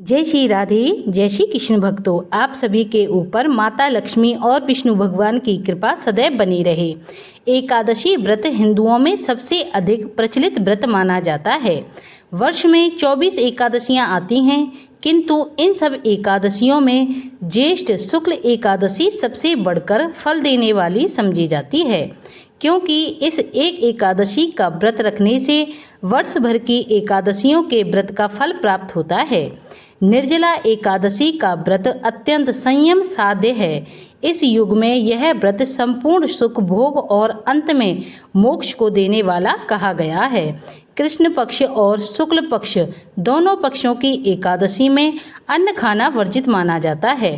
जय श्री राधे। जय श्री कृष्ण भक्तों, आप सभी के ऊपर माता लक्ष्मी और विष्णु भगवान की कृपा सदैव बनी रहे। एकादशी व्रत हिंदुओं में सबसे अधिक प्रचलित व्रत माना जाता है। वर्ष में 24 एकादशियां आती हैं, किंतु इन सब एकादशियों में ज्येष्ठ शुक्ल एकादशी सबसे बढ़कर फल देने वाली समझी जाती है, क्योंकि इस एक एकादशी का व्रत रखने से वर्ष भर की एकादशियों के व्रत का फल प्राप्त होता है। निर्जला एकादशी का व्रत अत्यंत संयम साध्य है। इस युग में यह व्रत संपूर्ण सुख भोग और अंत में मोक्ष को देने वाला कहा गया है। कृष्ण पक्ष और शुक्ल पक्ष दोनों पक्षों की एकादशी में अन्न खाना वर्जित माना जाता है।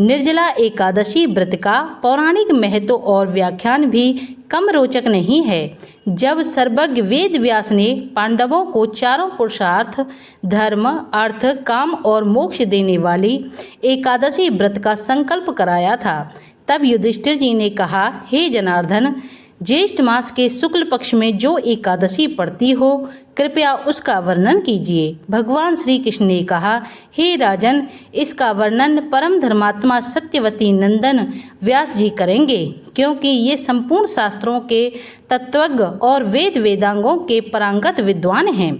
निर्जला एकादशी व्रत का पौराणिक महत्व और व्याख्यान भी कम रोचक नहीं है। जब सर्वज्ञ वेद व्यास ने पांडवों को चारों पुरुषार्थ धर्म, अर्थ, काम और मोक्ष देने वाली एकादशी व्रत का संकल्प कराया था, तब युधिष्ठिर जी ने कहा, हे जनार्दन, ज्येष्ठ मास के शुक्ल पक्ष में जो एकादशी पड़ती हो, कृपया उसका वर्णन कीजिए। भगवान श्री कृष्ण ने कहा, हे राजन, इसका वर्णन परम धर्मात्मा सत्यवती नंदन व्यास जी करेंगे, क्योंकि ये संपूर्ण शास्त्रों के तत्वज्ञ और वेद वेदांगों के पारंगत विद्वान हैं।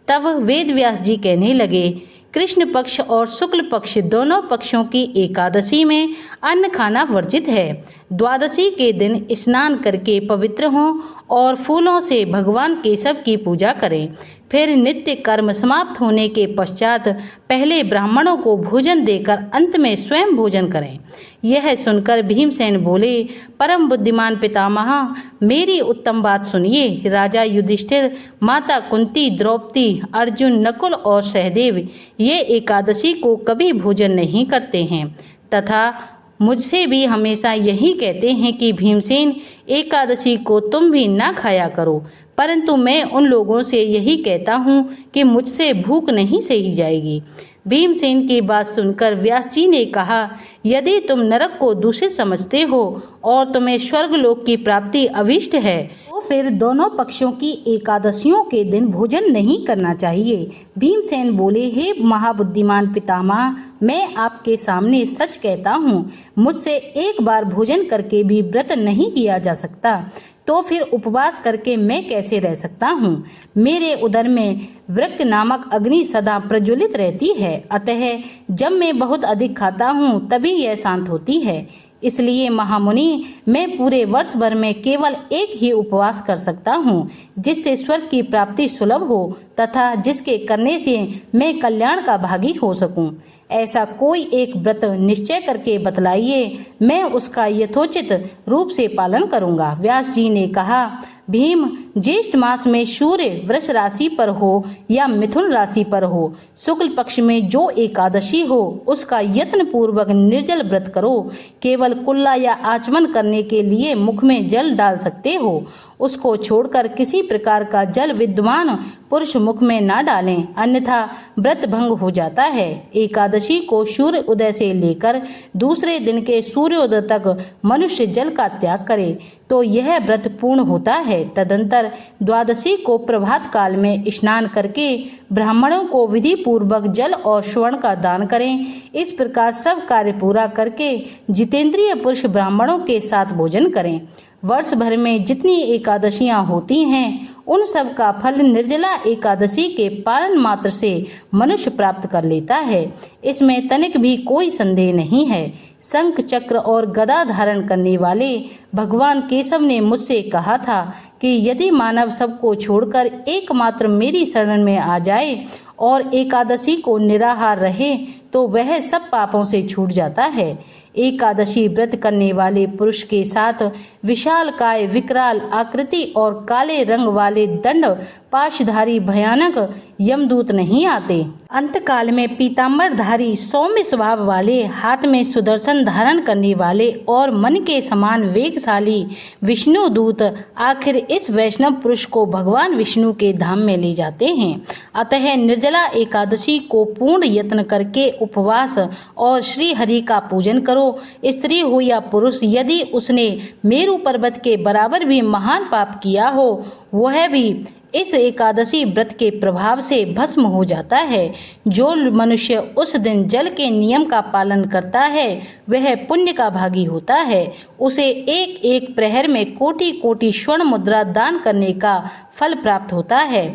तब वेद व्यास जी कहने लगे, कृष्ण पक्ष और शुक्ल पक्ष दोनों पक्षों की एकादशी में अन्न खाना वर्जित है। द्वादशी के दिन स्नान करके पवित्र हों और फूलों से भगवान केशव की पूजा करें। फिर नित्य कर्म समाप्त होने के पश्चात पहले ब्राह्मणों को भोजन देकर अंत में स्वयं भोजन करें। यह सुनकर भीमसेन बोले, परम बुद्धिमान पितामह, मेरी उत्तम बात सुनिए। राजा युधिष्ठिर, माता कुंती, द्रौपदी, अर्जुन, नकुल और सहदेव ये एकादशी को कभी भोजन नहीं करते हैं तथा मुझसे भी हमेशा यही कहते हैं कि भीमसेन, एकादशी को तुम भी ना खाया करो, परंतु मैं उन लोगों से यही कहता हूँ कि मुझसे भूख नहीं सही जाएगी। भीमसेन की बात सुनकर व्यास जी ने कहा, यदि तुम नरक को दूषित समझते हो और तुम्हें स्वर्गलोक की प्राप्ति अभिष्ट है, तो फिर दोनों पक्षों की एकादशियों के दिन भोजन नहीं करना चाहिए। भीमसेन बोले, हे महाबुद्धिमान पितामह, मैं आपके सामने सच कहता हूँ, मुझसे एक बार भोजन करके भी व्रत नहीं किया जा सकता, तो फिर उपवास करके मैं कैसे रह सकता हूँ। मेरे उदर में वृक्क नामक अग्नि सदा प्रज्वलित रहती है, अतः जब मैं बहुत अधिक खाता हूँ तभी यह शांत होती है। इसलिए महामुनि, मैं पूरे वर्ष भर में केवल एक ही उपवास कर सकता हूँ, जिससे स्वर्ग की प्राप्ति सुलभ हो तथा जिसके करने से मैं कल्याण का भागी हो सकूं। ऐसा कोई एक व्रत निश्चय करके बतलाइए, मैं उसका यथोचित रूप से पालन करूंगा। व्यास जी ने कहा, भीम, ज्येष्ठ मास में सूर्य वृष राशि पर हो या मिथुन राशि पर हो, शुक्ल पक्ष में जो एकादशी हो उसका यत्न पूर्वक निर्जल व्रत करो। केवल कुल्ला या आचमन करने के लिए मुख में जल डाल सकते हो, उसको छोड़कर किसी प्रकार का जल विद्वान पुरुष मुख में ना डालें, अन्यथा व्रत भंग हो जाता है। एकादशी को सूर्य उदय से लेकर दूसरे दिन के सूर्योदय तक मनुष्य जल का त्याग करे तो यह व्रत पूर्ण होता है। तदंतर द्वादशी को प्रभात काल में स्नान करके ब्राह्मणों को विधि पूर्वक जल और स्वर्ण का दान करें। इस प्रकार सब कार्य पूरा करके जितेंद्रिय पुरुष ब्राह्मणों के साथ भोजन करें। वर्ष भर में जितनी एकादशियां होती हैं, उन सब का फल निर्जला एकादशी के पालन मात्र से मनुष्य प्राप्त कर लेता है, इसमें तनिक भी कोई संदेह नहीं है। शंख चक्र और गदा धारण करने वाले भगवान केशव ने मुझसे कहा था कि यदि मानव सबको छोड़कर एकमात्र मेरी शरण में आ जाए और एकादशी को निराहार रहे तो वह सब पापों से छूट जाता है। एकादशी व्रत करने वाले पुरुष के साथ विशाल काय, विकराल आकृति और काले रंग वाले दंड पाशधारी भयानक यमदूत नहीं आते। अंतकाल में पीताम्बरधारी सौम्य स्वभाव वाले, हाथ में सुदर्शन धारण करने वाले और मन के समान वेगशाली विष्णु दूत आखिर इस वैष्णव पुरुष को भगवान विष्णु के धाम में ले जाते हैं। अतः निर्जला एकादशी को पूर्ण यत्न करके उपवास और श्री हरि का पूजन करो। स्त्री हो या पुरुष, यदि उसने मेरु पर्वत के बराबर भी महान पाप किया हो, वह भी इस एकादशी व्रत के प्रभाव से भस्म हो जाता है। जो मनुष्य उस दिन जल के नियम का पालन करता है वह पुण्य का भागी होता है। उसे एक एक प्रहर में कोटि कोटि स्वर्ण मुद्रा दान करने का फल प्राप्त होता है।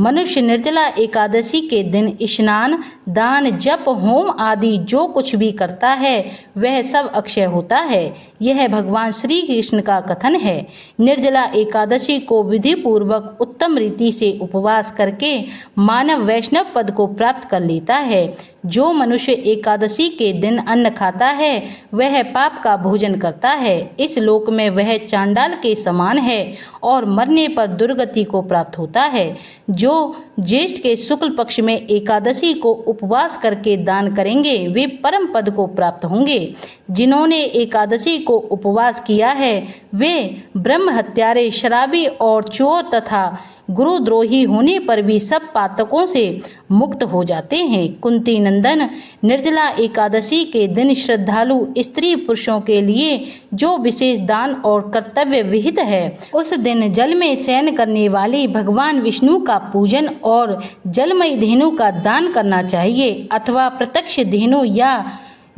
मनुष्य निर्जला एकादशी के दिन स्नान, दान, जप, होम आदि जो कुछ भी करता है वह सब अक्षय होता है। यह भगवान श्री कृष्ण का कथन है। निर्जला एकादशी को विधि पूर्वक उत्तम रीति से उपवास करके मानव वैष्णव पद को प्राप्त कर लेता है। जो मनुष्य एकादशी के दिन अन्न खाता है वह पाप का भोजन करता है। इस लोक में वह चांडाल के समान है और मरने पर दुर्गति को प्राप्त होता है। जो ज्येष्ठ के शुक्ल पक्ष में एकादशी को उपवास करके दान करेंगे वे परम पद को प्राप्त होंगे। जिन्होंने एकादशी को उपवास किया है वे ब्रह्म हत्यारे, शराबी और चोर तथा गुरुद्रोही होने पर भी सब पातकों से मुक्त हो जाते हैं। कुंती नंदन, निर्जला एकादशी के दिन श्रद्धालु स्त्री पुरुषों के लिए जो विशेष दान और कर्तव्य विहित है, उस दिन जल में शयन करने वाले भगवान विष्णु का पूजन और जलमयी धेनु का दान करना चाहिए अथवा प्रत्यक्ष धेनु या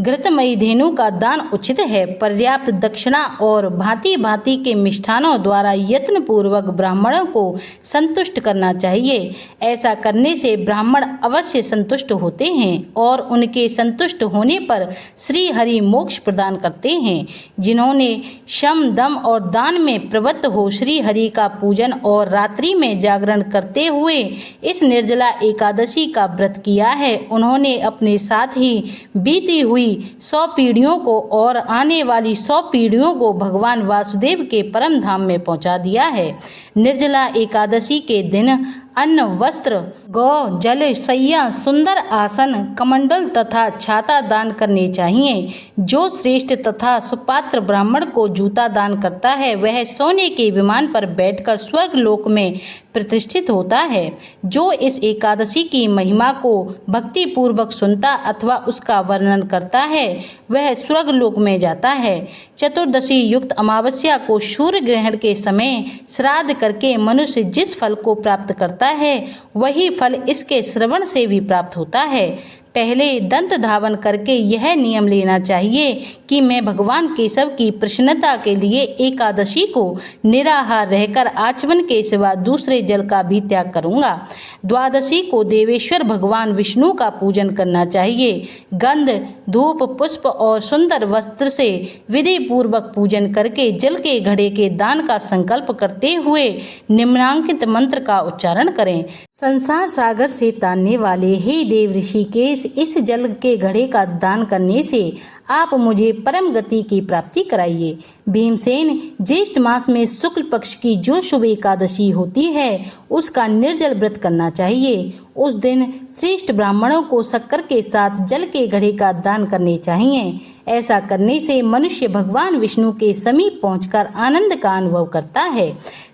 घृतमयी धेनु का दान उचित है। पर्याप्त दक्षिणा और भांति भांति के मिष्ठानों द्वारा यत्न पूर्वक ब्राह्मणों को संतुष्ट करना चाहिए। ऐसा करने से ब्राह्मण अवश्य संतुष्ट होते हैं और उनके संतुष्ट होने पर श्री हरि मोक्ष प्रदान करते हैं। जिन्होंने शम, दम और दान में प्रवृत्त हो श्री हरि का पूजन और रात्रि में जागरण करते हुए इस निर्जला एकादशी का व्रत किया है, उन्होंने अपने साथ ही बीती हुई 100 पीढ़ियों को और आने वाली 100 पीढ़ियों को भगवान वासुदेव के परम धाम में पहुंचा दिया है। निर्जला एकादशी के दिन अन्न, वस्त्र, गौ, जल, सैया, सुंदर आसन, कमंडल तथा छाता दान करने चाहिए। जो श्रेष्ठ तथा सुपात्र ब्राह्मण को जूता दान करता है वह सोने के विमान पर बैठकर स्वर्ग लोक में प्रतिष्ठित होता है। जो इस एकादशी की महिमा को भक्ति पूर्वक सुनता अथवा उसका वर्णन करता है वह स्वर्ग लोक में जाता है। चतुर्दशी युक्त अमावस्या को सूर्य ग्रहण के समय श्राद्ध करके मनुष्य जिस फल को प्राप्त करता है वही फल इसके श्रवण से भी प्राप्त होता है। पहले दंत धावन करके यह नियम लेना चाहिए कि मैं भगवान केशव की प्रसन्नता के लिए एकादशी को निराहार रहकर आचमन के सिवा दूसरे जल का भी त्याग करूंगा। द्वादशी को देवेश्वर भगवान विष्णु का पूजन करना चाहिए। गंध, धूप, पुष्प और सुंदर वस्त्र से विधि पूर्वक पूजन करके जल के घड़े के दान का संकल्प करते हुए निम्नांकित मंत्र का उच्चारण करें। संसार सागर से तानने वाले हे देव ऋषिकेश, इस जल के घड़े का दान करने से आप मुझे परम गति की प्राप्ति कराइए। भीमसेन, ज्येष्ठ मास में शुक्ल पक्ष की जो शुभ एकादशी होती है उसका निर्जल व्रत करना चाहिए। उस दिन श्रेष्ठ ब्राह्मणों को शक्कर के साथ जल के घड़े का दान करने चाहिए। ऐसा करने से मनुष्य भगवान विष्णु के समीप पहुंचकर आनंद का अनुभव करता है।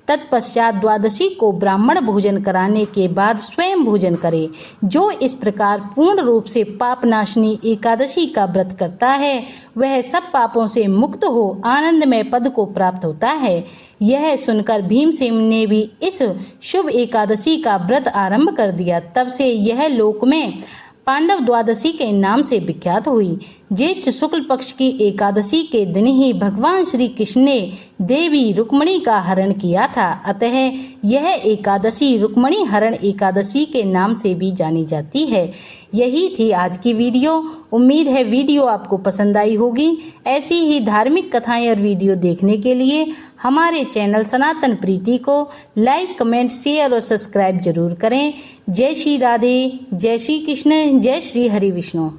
तत्पश्चात द्वादशी को ब्राह्मण भोजन कराने के बाद स्वयं भोजन करे। जो इस प्रकार पूर्ण रूप से पापनाशनी एकादशी का व्रत करता है वह सब पापों से मुक्त हो आनंदमय पद को प्राप्त होता है। यह सुनकर भीमसेन ने भी इस शुभ एकादशी का व्रत आरंभ कर दिया। तब से यह लोक में पांडव द्वादशी के नाम से विख्यात हुई। ज्येष्ठ शुक्ल पक्ष की एकादशी के दिन ही भगवान श्री कृष्ण ने देवी रुक्मणी का हरण किया था, अतः यह एकादशी रुक्मणी हरण एकादशी के नाम से भी जानी जाती है। यही थी आज की वीडियो। उम्मीद है वीडियो आपको पसंद आई होगी। ऐसी ही धार्मिक कथाएं और वीडियो देखने के लिए हमारे चैनल सनातन प्रीति को लाइक, कमेंट, शेयर और सब्सक्राइब जरूर करें। जय श्री राधे, जय श्री कृष्ण, जय श्री हरि विष्णु।